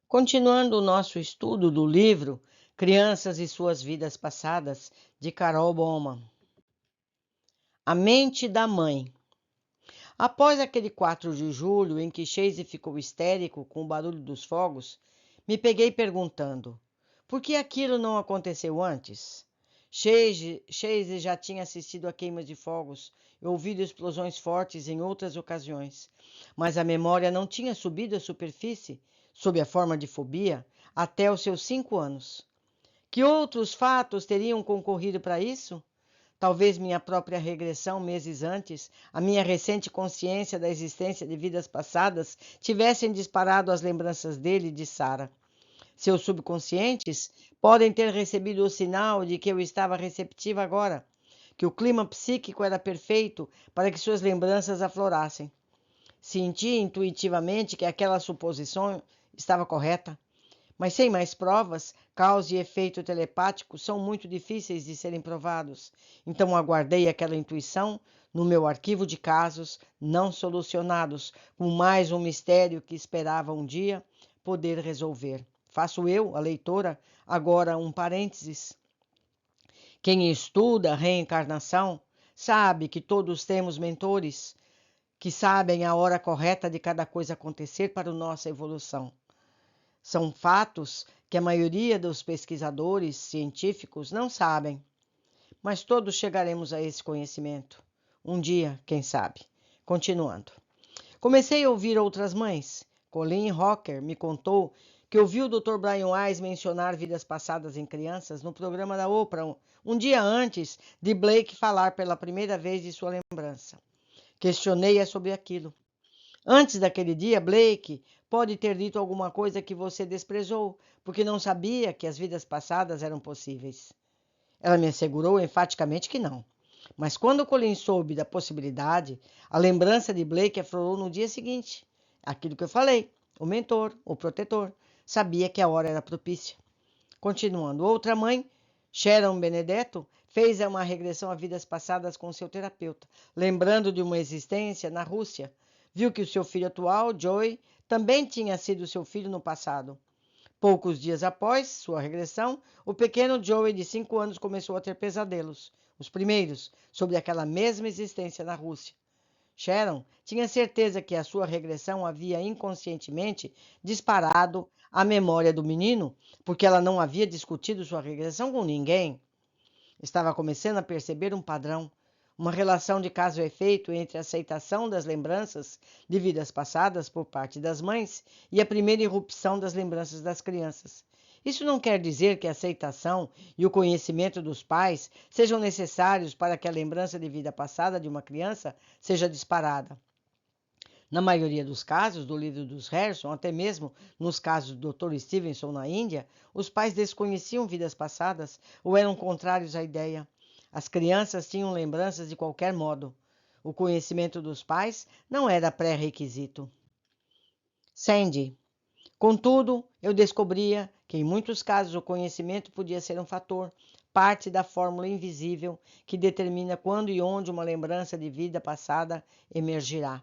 Continuando o nosso estudo do livro Crianças e Suas Vidas Passadas, de Carol Bowman. A mente da mãe. Após aquele 4 de julho em que Chase ficou histérico com o barulho dos fogos, me peguei perguntando: por que aquilo não aconteceu antes? Chase já tinha assistido a queimas de fogos e ouvido explosões fortes em outras ocasiões, mas a memória não tinha subido à superfície, sob a forma de fobia, até os seus 5 anos. Que outros fatos teriam concorrido para isso? Talvez minha própria regressão meses antes, a minha recente consciência da existência de vidas passadas, tivessem disparado as lembranças dele e de Sarah. Seus subconscientes podem ter recebido o sinal de que eu estava receptiva agora, que o clima psíquico era perfeito para que suas lembranças aflorassem. Senti intuitivamente que aquela suposição estava correta. Mas sem mais provas, causa e efeito telepático são muito difíceis de serem provados. Então aguardei aquela intuição no meu arquivo de casos não solucionados, com mais um mistério que esperava um dia poder resolver. Faço eu, a leitora, agora um parênteses. Quem estuda a reencarnação sabe que todos temos mentores que sabem a hora correta de cada coisa acontecer para a nossa evolução. São fatos que a maioria dos pesquisadores científicos não sabem, mas todos chegaremos a esse conhecimento. Um dia, quem sabe. Continuando. Comecei a ouvir outras mães. Colleen Hawker me contou que ouviu o Dr. Brian Weiss mencionar vidas passadas em crianças no programa da Oprah, um dia antes de Blake falar pela primeira vez de sua lembrança. Questionei-a sobre aquilo. Antes daquele dia, Blake pode ter dito alguma coisa que você desprezou, porque não sabia que as vidas passadas eram possíveis. Ela me assegurou enfaticamente que não. Mas quando Colin soube da possibilidade, a lembrança de Blake aflorou no dia seguinte. Aquilo que eu falei, o mentor, o protetor, sabia que a hora era propícia. Continuando, outra mãe, Sharon Benedetto, fez uma regressão a vidas passadas com seu terapeuta, lembrando de uma existência na Rússia. Viu que o seu filho atual, Joey, também tinha sido seu filho no passado. Poucos dias após sua regressão, o pequeno Joey de 5 anos começou a ter pesadelos, os primeiros, sobre aquela mesma existência na Rússia. Sharon tinha certeza que a sua regressão havia inconscientemente disparado a memória do menino, porque ela não havia discutido sua regressão com ninguém. Estava começando a perceber um padrão, uma relação de caso e efeito entre a aceitação das lembranças de vidas passadas por parte das mães e a primeira irrupção das lembranças das crianças. Isso não quer dizer que a aceitação e o conhecimento dos pais sejam necessários para que a lembrança de vida passada de uma criança seja disparada. Na maioria dos casos do livro dos Harrison, até mesmo nos casos do Dr. Stevenson na Índia, os pais desconheciam vidas passadas ou eram contrários à ideia. As crianças tinham lembranças de qualquer modo. O conhecimento dos pais não era pré-requisito. Sandy. Contudo, eu descobria que em muitos casos o conhecimento podia ser um fator, parte da fórmula invisível que determina quando e onde uma lembrança de vida passada emergirá.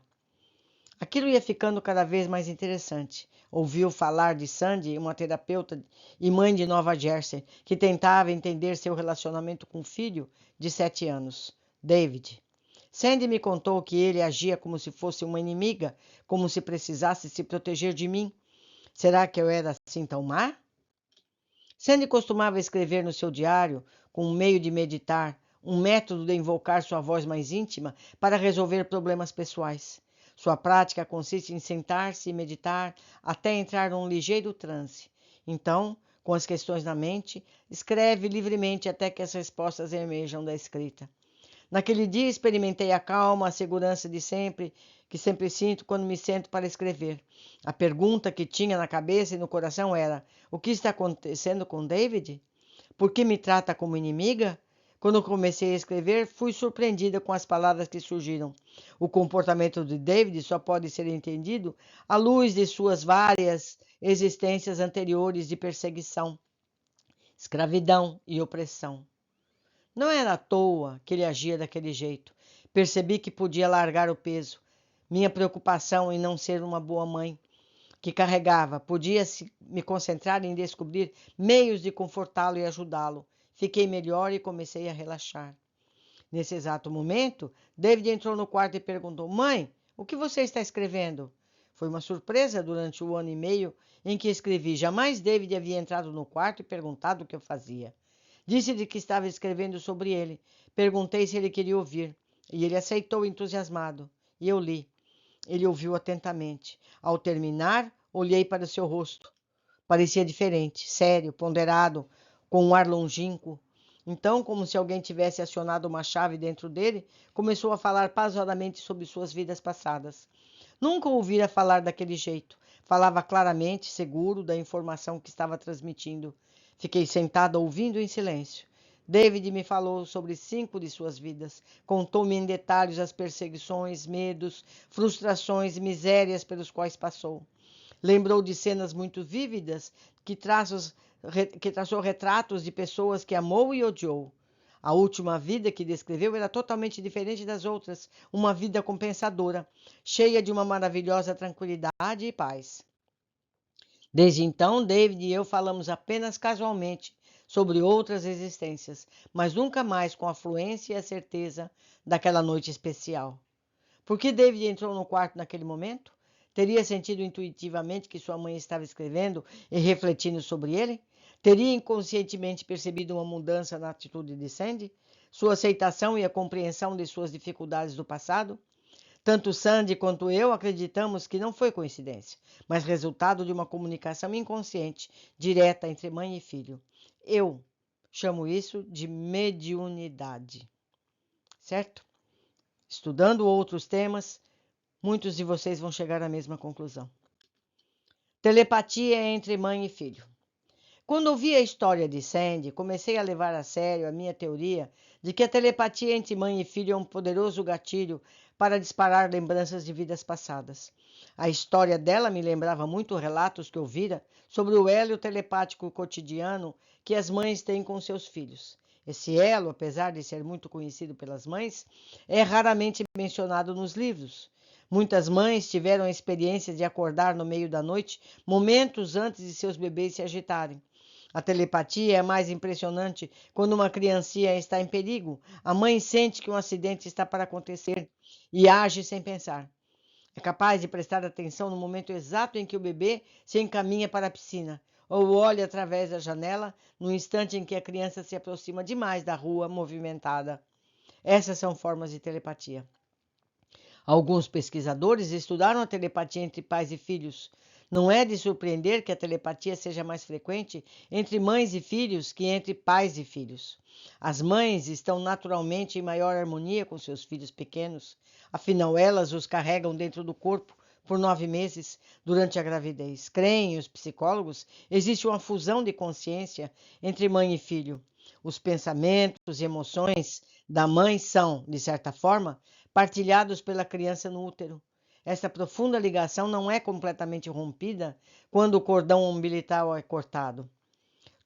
Aquilo ia ficando cada vez mais interessante. Ouviu falar de Sandy, uma terapeuta e mãe de Nova Jersey, que tentava entender seu relacionamento com o filho de 7 anos, David. Sandy me contou que ele agia como se fosse uma inimiga, como se precisasse se proteger de mim. Será que eu era assim tão má? Sandy costumava escrever no seu diário, com um meio de meditar, um método de invocar sua voz mais íntima para resolver problemas pessoais. Sua prática consiste em sentar-se e meditar até entrar num ligeiro transe. Então, com as questões na mente, escreve livremente até que as respostas emerjam da escrita. Naquele dia experimentei a calma, a segurança de sempre, que sempre sinto quando me sento para escrever. A pergunta que tinha na cabeça e no coração era: o que está acontecendo com David? Por que me trata como inimiga? Quando comecei a escrever, fui surpreendida com as palavras que surgiram. O comportamento de David só pode ser entendido à luz de suas várias existências anteriores de perseguição, escravidão e opressão. Não era à toa que ele agia daquele jeito. Percebi que podia largar o peso. Minha preocupação em não ser uma boa mãe. que carregava, podia me concentrar em descobrir meios de confortá-lo e ajudá-lo. Fiquei melhor e comecei a relaxar. Nesse exato momento, David entrou no quarto e perguntou: Mãe, o que você está escrevendo? Foi uma surpresa durante o ano e meio em que escrevi. Jamais David havia entrado no quarto e perguntado o que eu fazia. Disse-lhe que estava escrevendo sobre ele. Perguntei se ele queria ouvir, e ele aceitou entusiasmado. E eu li. Ele ouviu atentamente. Ao terminar, olhei para seu rosto. Parecia diferente, sério, ponderado, com um ar longínquo. Então, como se alguém tivesse acionado uma chave dentro dele, começou a falar pausadamente sobre suas vidas passadas. Nunca o ouvira falar daquele jeito. Falava claramente, seguro da informação que estava transmitindo. Fiquei sentada ouvindo em silêncio. David me falou sobre 5 de suas vidas. Contou-me em detalhes as perseguições, medos, frustrações e misérias pelos quais passou. Lembrou de cenas muito vívidas que traçou retratos de pessoas que amou e odiou. A última vida que descreveu era totalmente diferente das outras, uma vida compensadora, cheia de uma maravilhosa tranquilidade e paz. Desde então, David e eu falamos apenas casualmente sobre outras existências, mas nunca mais com a fluência e a certeza daquela noite especial. Por que David entrou no quarto naquele momento? Teria sentido intuitivamente que sua mãe estava escrevendo e refletindo sobre ele? Teria inconscientemente percebido uma mudança na atitude de Sandy? Sua aceitação e a compreensão de suas dificuldades do passado? Tanto Sandy quanto eu acreditamos que não foi coincidência, mas resultado de uma comunicação inconsciente, direta entre mãe e filho. Eu chamo isso de mediunidade, certo? Estudando outros temas, muitos de vocês vão chegar à mesma conclusão. Telepatia entre mãe e filho. Quando ouvi a história de Sandy, comecei a levar a sério a minha teoria de que a telepatia entre mãe e filho é um poderoso gatilho para disparar lembranças de vidas passadas. A história dela me lembrava muito relatos que ouvira sobre o elo telepático cotidiano que as mães têm com seus filhos. Esse elo, apesar de ser muito conhecido pelas mães, é raramente mencionado nos livros. Muitas mães tiveram a experiência de acordar no meio da noite, momentos antes de seus bebês se agitarem. A telepatia é mais impressionante quando uma criancinha está em perigo. A mãe sente que um acidente está para acontecer e age sem pensar. É capaz de prestar atenção no momento exato em que o bebê se encaminha para a piscina, ou olha através da janela no instante em que a criança se aproxima demais da rua movimentada. Essas são formas de telepatia. Alguns pesquisadores estudaram a telepatia entre pais e filhos. Não é de surpreender que a telepatia seja mais frequente entre mães e filhos que entre pais e filhos. As mães estão naturalmente em maior harmonia com seus filhos pequenos, afinal elas os carregam dentro do corpo por 9 meses durante a gravidez. Creem os psicólogos, existe uma fusão de consciência entre mãe e filho. Os pensamentos e emoções da mãe são, de certa forma, partilhados pela criança no útero. Essa profunda ligação não é completamente rompida quando o cordão umbilical é cortado.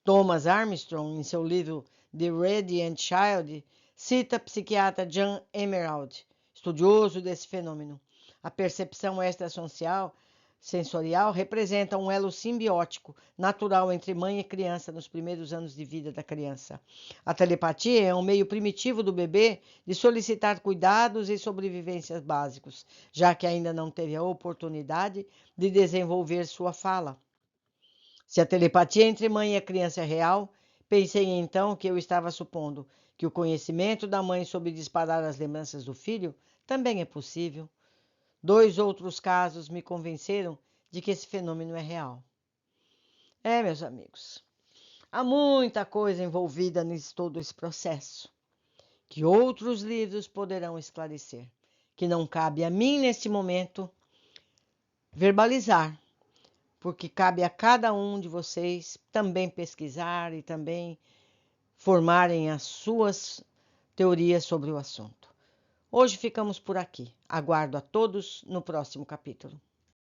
Thomas Armstrong, em seu livro The Radiant Child, cita a psiquiatra John Emerald, estudioso desse fenômeno. A percepção extrasensorial representa um elo simbiótico natural entre mãe e criança nos primeiros anos de vida da criança. A telepatia é um meio primitivo do bebê de solicitar cuidados e sobrevivências básicos, já que ainda não teve a oportunidade de desenvolver sua fala. Se a telepatia entre mãe e criança é real, pensei então que eu estava supondo que o conhecimento da mãe sobre disparar as lembranças do filho também é possível. 2 outros casos me convenceram de que esse fenômeno é real. Meus amigos, há muita coisa envolvida todo esse processo, que outros livros poderão esclarecer, que não cabe a mim, neste momento, verbalizar, porque cabe a cada um de vocês também pesquisar e também formarem as suas teorias sobre o assunto. Hoje ficamos por aqui. Aguardo a todos no próximo capítulo.